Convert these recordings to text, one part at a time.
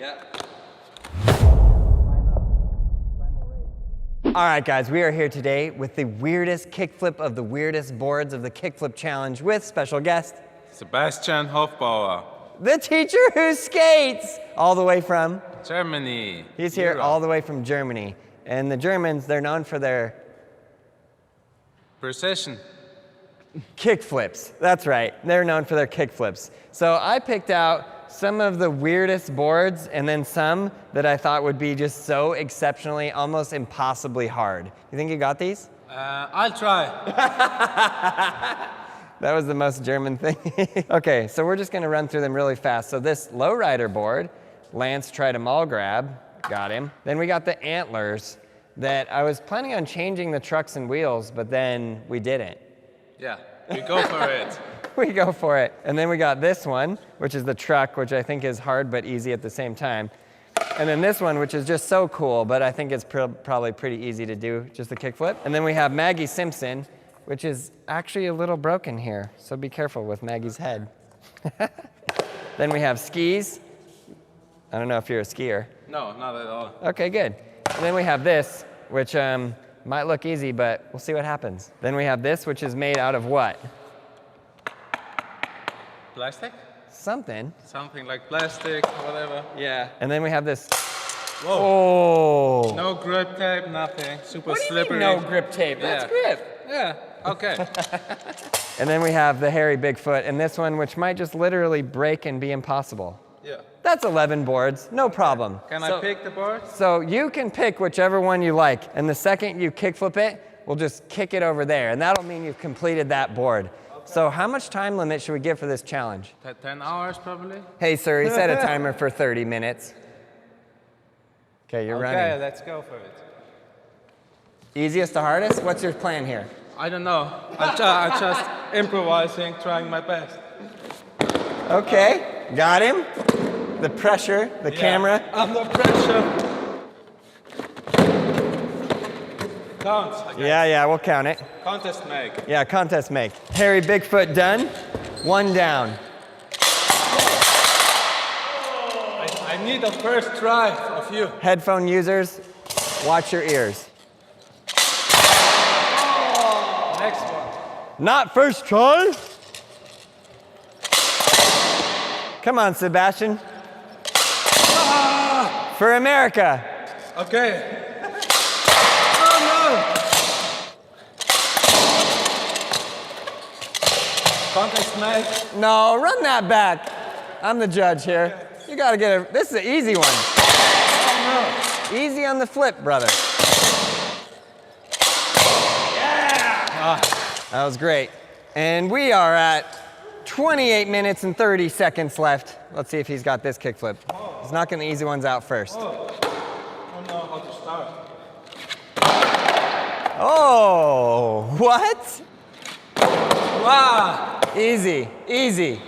Yeah. All right, guys, we are here today with the weirdest kickflip of the weirdest boards of the Kickflip Challenge with special guest Sebastien Hofbauer. the teacher who skates all the way from Germany. He's here all the way from Germany. And the Germans, they're known for their Precision. kickflips. That's right. They're known for their kickflips. So I picked out some of the weirdest boards and then some that I thought would be just so exceptionally, almost impossibly hard. You think you got these? I'll try. That was the most German thing. Okay, so we're just gonna run through them really fast. So this lowrider board, Lance tried a mall grab, got him. Then we got the antlers that I was planning on changing the trucks and wheels, but then we didn't. Yeah, we go for it. We go for it. And then we got this one, which is the truck, which I think is hard but easy at the same time. And then this one, which is just so cool, but I think it's probably pretty easy to do, just the kickflip. And then we have Maggie Simpson, which is actually a little broken here, so be careful with Maggie's head. Then we have skis. I don't know if you're a skier. No, not at all. Okay, good. And then we have this, which might look easy, but we'll see what happens. Then we have this, which is made out of what? Plastic? Something. Something like plastic, whatever. Yeah. And then we have this. Whoa. Oh. No grip tape, nothing. Super What do you slippery. mean no grip tape? That's grip. Yeah, okay. And then we have the hairy Bigfoot, and this one, which might just literally break and be impossible. Yeah. That's 11 boards, no problem. Can I pick the board? So you can pick whichever one you like, and the second you kickflip it, we'll just kick it over there, and that'll mean you've completed that board. Okay. So how much time limit should we give for this challenge? 10 hours, probably. Hey, sir, he set a timer for 30 minutes. Okay, you're running. Okay, let's go for it. Easiest to hardest? What's your plan here? I don't know. I'm just improvising, trying my best. Okay, got him. The pressure, the camera. Under pressure. Count, I guess. Yeah, we'll count it. Contest make. Yeah, contest make. Hairy Bigfoot done. One down. I need a first try of you. Headphone users, watch your ears. Next one. Not first try. Come on, Sebastian. For America. Okay. Oh no! Contest make. No, run that back. I'm the judge here. You gotta get a, this is an easy one. Oh Easy on the flip, brother. Yeah! That was great. And we are at 28 minutes and 30 seconds left. Let's see if he's got this kickflip. He's knocking the easy ones out first. Oh. I don't know how to start. Oh, what? Wow! Easy, easy.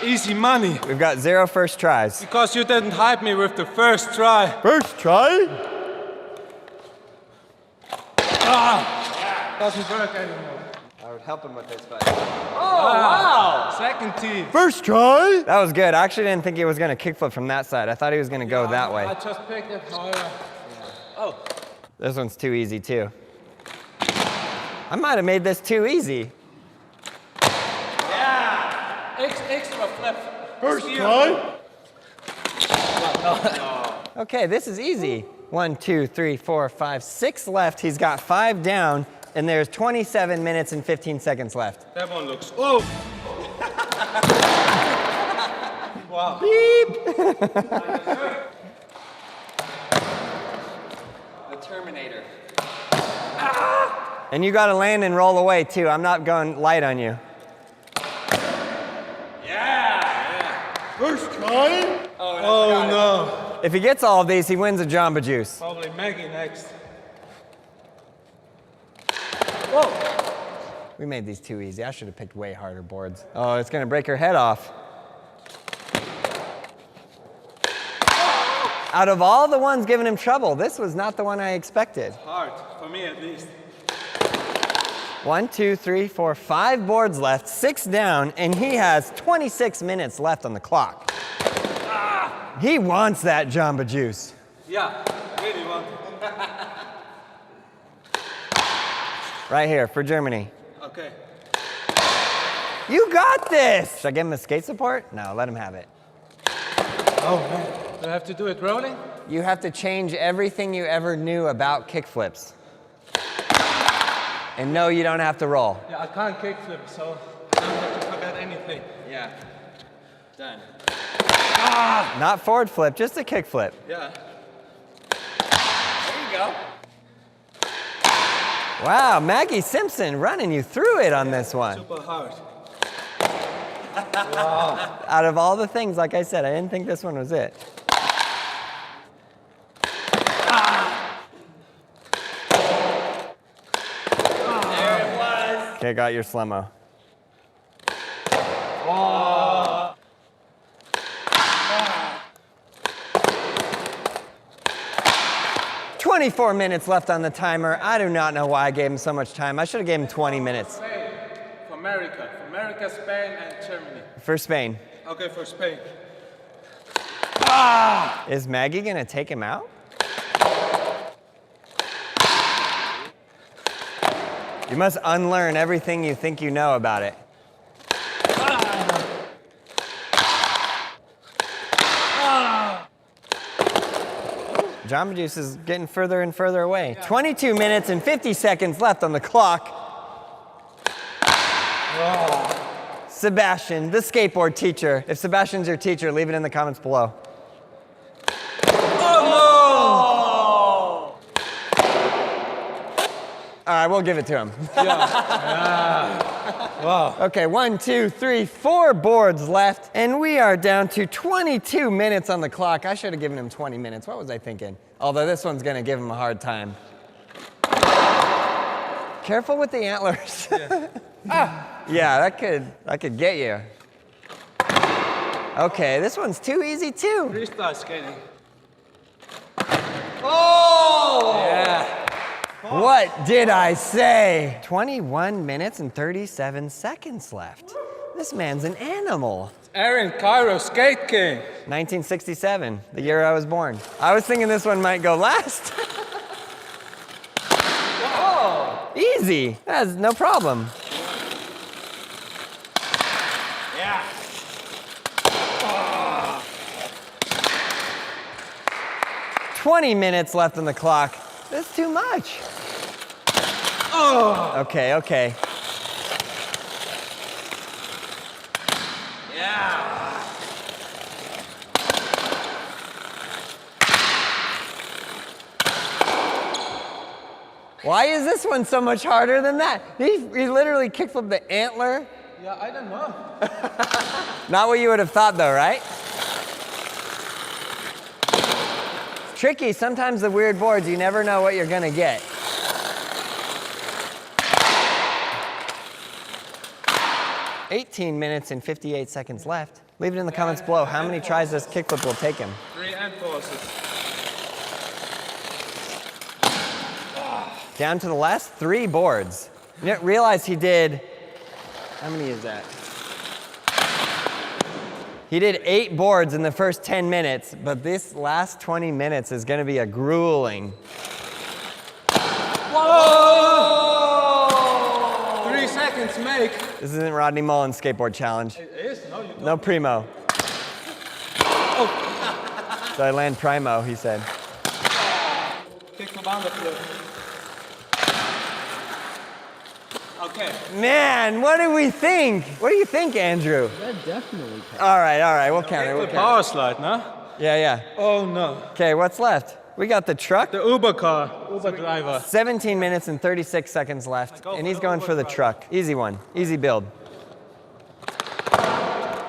Easy money. We've got 0 first tries. Because you didn't hype me with the first try. First try? Doesn't work anymore. I would help him with this, but... Oh, wow! Second tee. First try? That was good. I actually didn't think he was going to kickflip from that side. I thought he was going to go that way. I just picked it higher. Oh. This one's too easy, too. I might have made this too easy. Yeah! Extra flip. First try? No. Okay, this is easy. 1, 2, 3, 4, 5, 6 left. He's got 5 down, and there's 27 minutes and 15 seconds left. That one looks... Oh! Wow. Beep! The Terminator. Ah! And you got to land and roll away, too. I'm not going light on you. Yeah! First try? Oh no. If he gets all of these, he wins a Jamba Juice. Probably Maggie next. Whoa! We made these too easy. I should have picked way harder boards. Oh, it's going to break her head off. Out of all the ones giving him trouble, this was not the one I expected. Hard, for me at least. 1, 2, 3, 4, 5 boards left, 6 down, and he has 26 minutes left on the clock. He wants that Jamba Juice. Yeah, really want it. Right here for Germany. Okay. You got this! Should I give him a skate support? No, let him have it. Oh man, do I have to do it rolling? You have to change everything you ever knew about kickflips. And no, you don't have to roll. Yeah, I can't kickflip, so I don't have to forget anything. Yeah. Done. Ah! Not forward flip, just a kickflip. Yeah. There you go. Wow, Maggie Simpson running you through it on this one. Super hard. Wow. Out of all the things, like I said, I didn't think this one was it. There it was. Okay, got your slow-mo. Wow. 24 minutes left on the timer. I do not know why I gave him so much time. I should have given him 20 minutes. Spain. For America. For America, Spain, and Germany. For Spain. Okay, for Spain. Ah! Is Maggie gonna take him out? You must unlearn everything you think you know about it. Jamba Juice is getting further and further away. Yeah. 22 minutes and 50 seconds left on the clock. Oh. Sebastien, the skateboard teacher. If Sebastian's your teacher, leave it in the comments below. Oh no! All right, we'll give it to him. Yeah. Wow. Okay, 1, 2, 3, 4 boards left, and we are down to 22 minutes on the clock. I should have given him 20 minutes. What was I thinking? Although this one's gonna give him a hard time. Careful with the antlers. Yeah. Yeah, that could get you. Okay, this one's too easy too. Freestyle skating. Oh! Yeah. What did I say? 21 minutes and 37 seconds left. This man's an animal. Aaron Kyro, Skate King. 1967, the year I was born. I was thinking this one might go last. Whoa. Easy, that's no problem. Yeah. 20 minutes left on the clock. That's too much. Oh. Okay, okay. Yeah. Why is this one so much harder than that? He literally kickflipped the antler. Yeah, I don't know. Not what you would have thought though, right? It's tricky, sometimes the weird boards, you never know what you're gonna get. $18 minutes and 58 seconds left. Leave it in the comments below. How many tries this kickflip will take him? 3 end forces. Down to the last 3 boards. You didn't realize he did, how many is that? He did 8 boards in the first 10 minutes, but this last 20 minutes is gonna be a grueling. Whoa! 3 seconds make. This isn't Rodney Mullen's skateboard challenge. It is? No, you don't. No primo. Oh. So I land primo, he said. Kick the bound flip. Okay. Man, what do we think? What do you think, Andrew? That definitely counts. All right, we'll count it. The We'll count power slide, no? it. Yeah. Oh no. Okay, what's left? We got the truck. The Uber car, Uber driver. 17 minutes and 36 seconds left, and he's going for the truck. Easy one, easy build.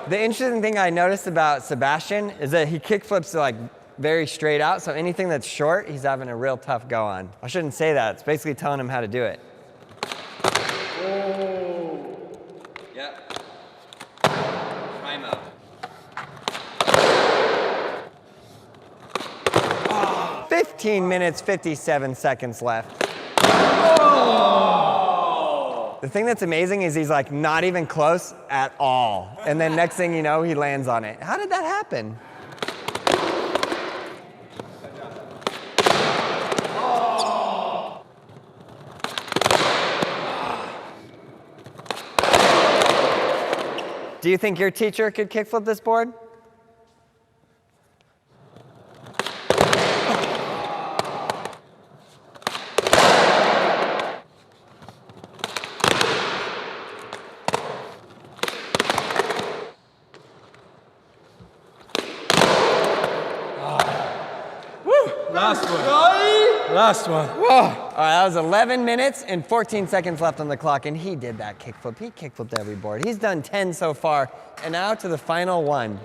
The interesting thing I noticed about Sebastien is that he kickflips like very straight out, so anything that's short, he's having a real tough go on. I shouldn't say that, it's basically telling him how to do it. Oh. Yep. Primo. 15 minutes, 57 seconds left. Oh. The thing that's amazing is he's like not even close at all. And then next thing you know, he lands on it. How did that happen? Do you think your teacher could kickflip this board? Last one. Last one. Whoa. All right, that was 11 minutes and 14 seconds left on the clock, and he did that kickflip. He kickflipped every board. He's done 10 so far, and now to the final one.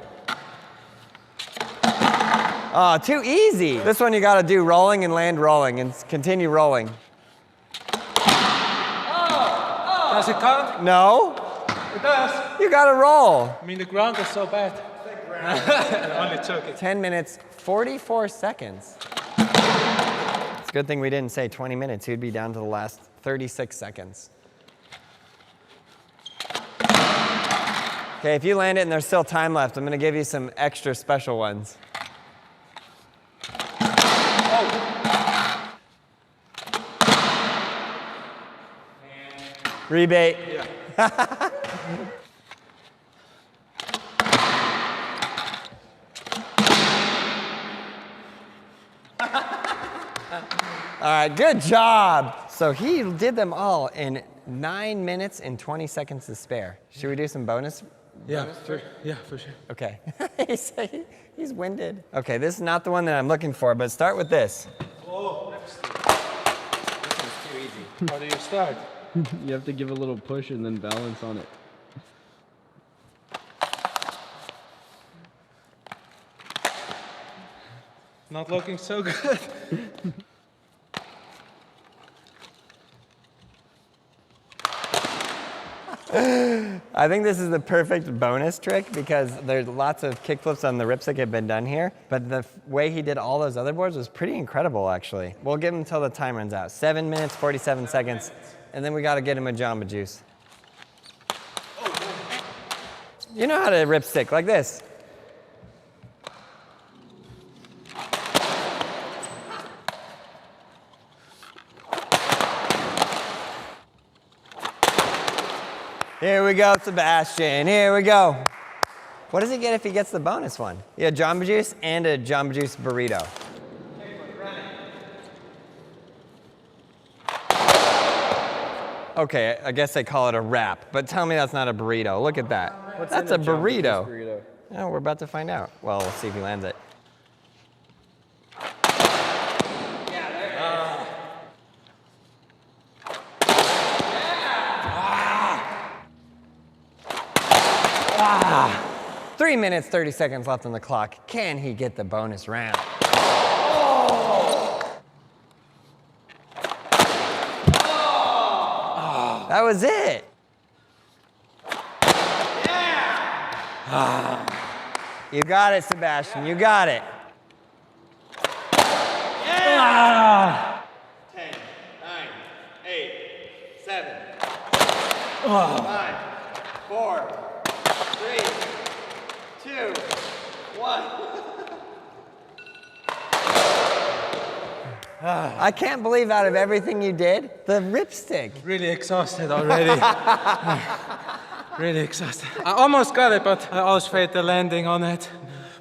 Oh, too easy. This one you gotta do rolling and land rolling, and continue rolling. Does it count? No. It does. You gotta roll. I mean, the ground is so bad. I only took it. 10 minutes, 44 seconds. It's a good thing we didn't say 20 minutes. He'd be down to the last 36 seconds. Okay, if you land it and there's still time left, I'm gonna give you some extra special ones. Rebate. Yeah. All right, good job. So he did them all in 9 minutes and 20 seconds to spare. Should we do some bonus? Yeah, for sure. Okay. He's winded. Okay, this is not the one that I'm looking for, but start with this. Oh, This one's too easy. how do you start? You have to give a little push and then balance on it. Not looking so good. I think this is the perfect bonus trick because there's lots of kickflips on the ripstick have been done here, but the way he did all those other boards was pretty incredible, actually. We'll give him until the time runs out. 7 minutes, 47 seconds, and then we got to get him a Jamba Juice. You know how to ripstick, like this. Here we go, Sebastian. Here we go. What does he get if he gets the bonus one? Yeah, Jamba Juice and a Jamba Juice burrito. Okay, I guess they call it a wrap, but tell me that's not a burrito. Look at that. That's a burrito. Oh, we're about to find out. Well, we'll see if he lands it. 3 minutes, 30 seconds left on the clock. Can he get the bonus round? That was it. You got it, Sebastian. You got it. 10, 9, 8, 7, 5, 4, 3, 2, 1. I can't believe out of everything you did, the ripstick. Really exhausted already. Really exhausted. I almost got it, but I always failed the landing on it.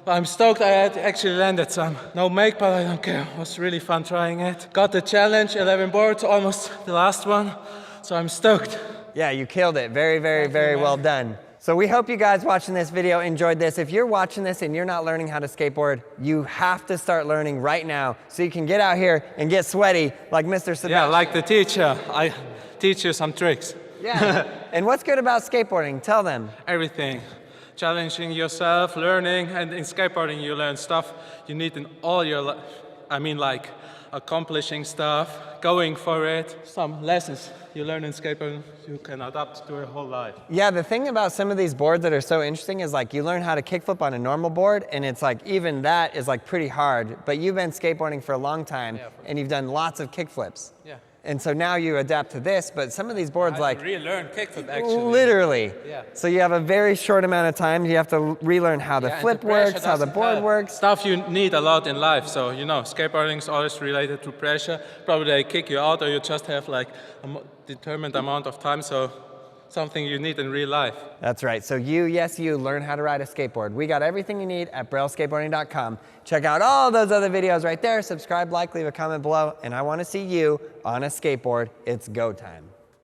But I'm stoked I had actually landed some. No make, but I don't care. It was really fun trying it. Got the challenge, 11 boards, almost the last one. So I'm stoked. Yeah, you killed it. Very, very, very well done. So we hope you guys watching this video enjoyed this. If you're watching this and you're not learning how to skateboard, you have to start learning right now so you can get out here and get sweaty like Mr. Sebastien. Yeah, like the teacher. I teach you some tricks. Yeah. And what's good about skateboarding? Tell them. Everything. Challenging yourself, learning, and in skateboarding you learn stuff you need in all your life. I mean, like accomplishing stuff, going for it. Some lessons you learn in skateboarding you can adapt to your whole life. Yeah, the thing about some of these boards that are so interesting is like you learn how to kickflip on a normal board and it's like even that is like pretty hard, but you've been skateboarding for a long time and you've done lots of kickflips. Yeah. And so now you adapt to this, but some of these boards like relearn kickflip actually. Literally. Yeah. So you have a very short amount of time. You have to relearn how the flip works, how the board works. Stuff you need a lot in life. So, you know, skateboarding is always related to pressure. Probably they kick you out or you just have like a determined amount of time. So something you need in real life. That's right. So you, yes you, learn how to ride a skateboard. We got everything you need at BrailleSkateboarding.com. Check out all those other videos right there. Subscribe, like, leave a comment below. And I want to see you on a skateboard. It's go time.